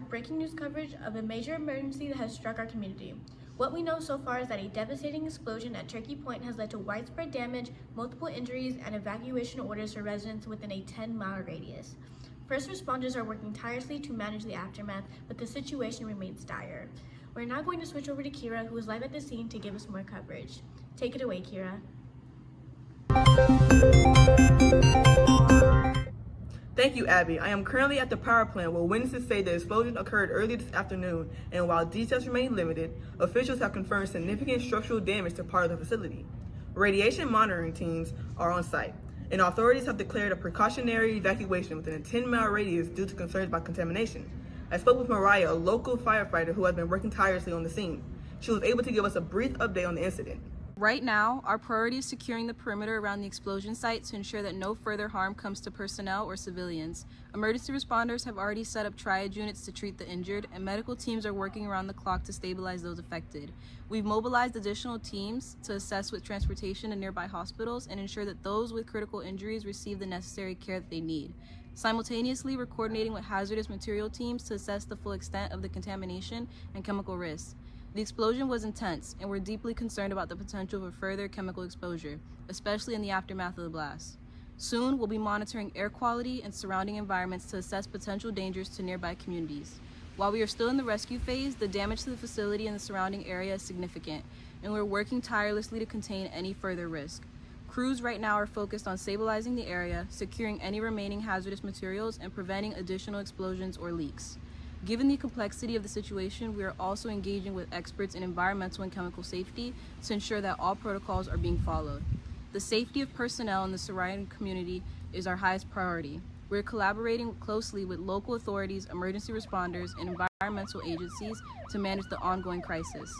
have breaking news coverage of a major emergency that has struck our community. What we know so far is that a devastating explosion at Turkey Point has led to widespread damage, multiple injuries, and evacuation orders for residents within a 10-mile radius. First responders are working tirelessly to manage the aftermath, but the situation remains dire. We're now going to switch over to Kyra, who is live at the scene to give us more coverage. Take it away, Kyra. Thank you, Abby. I am currently at the power plant where witnesses say the explosion occurred early this afternoon, and while details remain limited, officials have confirmed significant structural damage to part of the facility. Radiation monitoring teams are on site, and authorities have declared a precautionary evacuation within a 10-mile radius due to concerns about contamination. I spoke with Mariah, a local firefighter who has been working tirelessly on the scene. She was able to give us a brief update on the incident. Right now, our priority is securing the perimeter around the explosion site to ensure that no further harm comes to personnel or civilians. Emergency responders have already set up triage units to treat the injured, and medical teams are working around the clock to stabilize those affected. We've mobilized additional teams to assess with transportation to nearby hospitals and ensure that those with critical injuries receive the necessary care that they need. Simultaneously, we're coordinating with hazardous material teams to assess the full extent of the contamination and chemical risks. The explosion was intense, and we're deeply concerned about the potential for further chemical exposure, especially in the aftermath of the blast. Soon, we'll be monitoring air quality and surrounding environments to assess potential dangers to nearby communities. While we are still in the rescue phase, the damage to the facility and the surrounding area is significant, and we're working tirelessly to contain any further risk. Crews right now are focused on stabilizing the area, securing any remaining hazardous materials, and preventing additional explosions or leaks. Given the complexity of the situation, we are also engaging with experts in environmental and chemical safety to ensure that all protocols are being followed. The safety of personnel in the surrounding community is our highest priority. We're collaborating closely with local authorities, emergency responders, and environmental agencies to manage the ongoing crisis.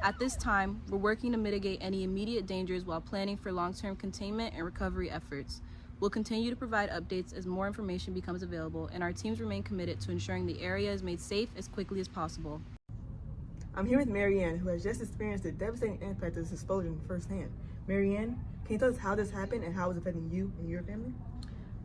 At this time, we're working to mitigate any immediate dangers while planning for long-term containment and recovery efforts. We'll continue to provide updates as more information becomes available, and our teams remain committed to ensuring the area is made safe as quickly as possible. I'm here with Marianne, who has just experienced the devastating impact of this explosion firsthand. Marianne, can you tell us how this happened and how it's affecting you and your family?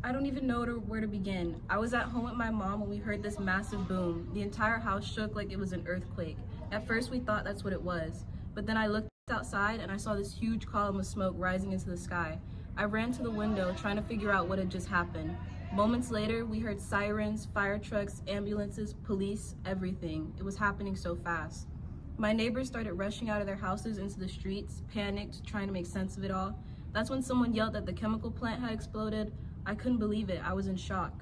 I don't even know where to begin. I was at home with my mom when we heard this massive boom. The entire house shook like it was an earthquake. At first, we thought that's what it was, but then I looked outside and I saw this huge column of smoke rising into the sky. I ran to the window trying to figure out what had just happened. Moments later, we heard sirens, fire trucks, ambulances, police, everything. It was happening so fast. My neighbors started rushing out of their houses into the streets, panicked, trying to make sense of it all. That's when someone yelled that the chemical plant had exploded. I couldn't believe it. I was in shock.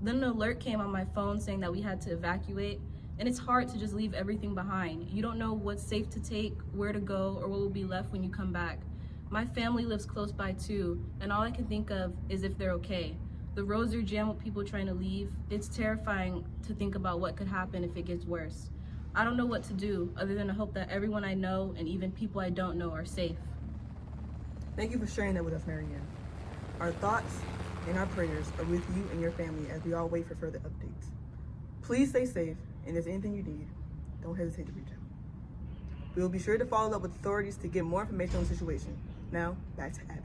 Then an alert came on my phone saying that we had to evacuate, and it's hard to just leave everything behind. You don't know what's safe to take, where to go, or what will be left when you come back. My family lives close by too, and all I can think of is if they're okay. The roads are jammed with people trying to leave. It's terrifying to think about what could happen if it gets worse. I don't know what to do other than to hope that everyone I know and even people I don't know are safe. Thank you for sharing that with us, Marianne. Our thoughts and our prayers are with you and your family as we all wait for further updates. Please stay safe, and if there's anything you need, don't hesitate to reach out. We will be sure to follow up with authorities to get more information on the situation. Now, back to Abby.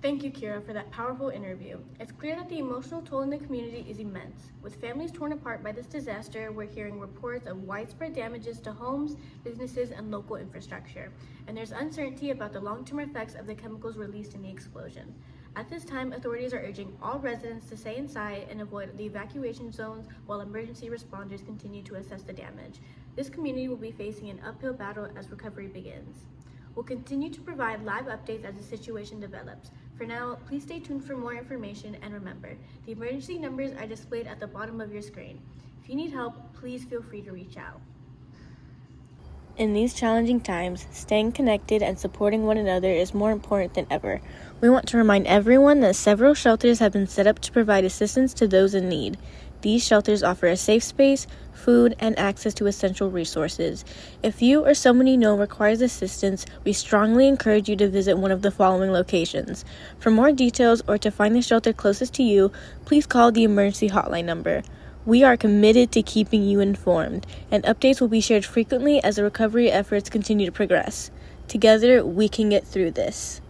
Thank you, Kyra, for that powerful interview. It's clear that the emotional toll in the community is immense. With families torn apart by this disaster, we're hearing reports of widespread damages to homes, businesses, and local infrastructure. And there's uncertainty about the long-term effects of the chemicals released in the explosion. At this time, authorities are urging all residents to stay inside and avoid the evacuation zones while emergency responders continue to assess the damage. This community will be facing an uphill battle as recovery begins. We'll continue to provide live updates as the situation develops. For now, please stay tuned for more information, and remember, the emergency numbers are displayed at the bottom of your screen. If you need help, please feel free to reach out. In these challenging times, staying connected and supporting one another is more important than ever. We want to remind everyone that several shelters have been set up to provide assistance to those in need. These shelters offer a safe space, food, and access to essential resources. If you or someone you know requires assistance, we strongly encourage you to visit one of the following locations. For more details or to find the shelter closest to you, please call the emergency hotline number. We are committed to keeping you informed, and updates will be shared frequently as the recovery efforts continue to progress. Together, we can get through this.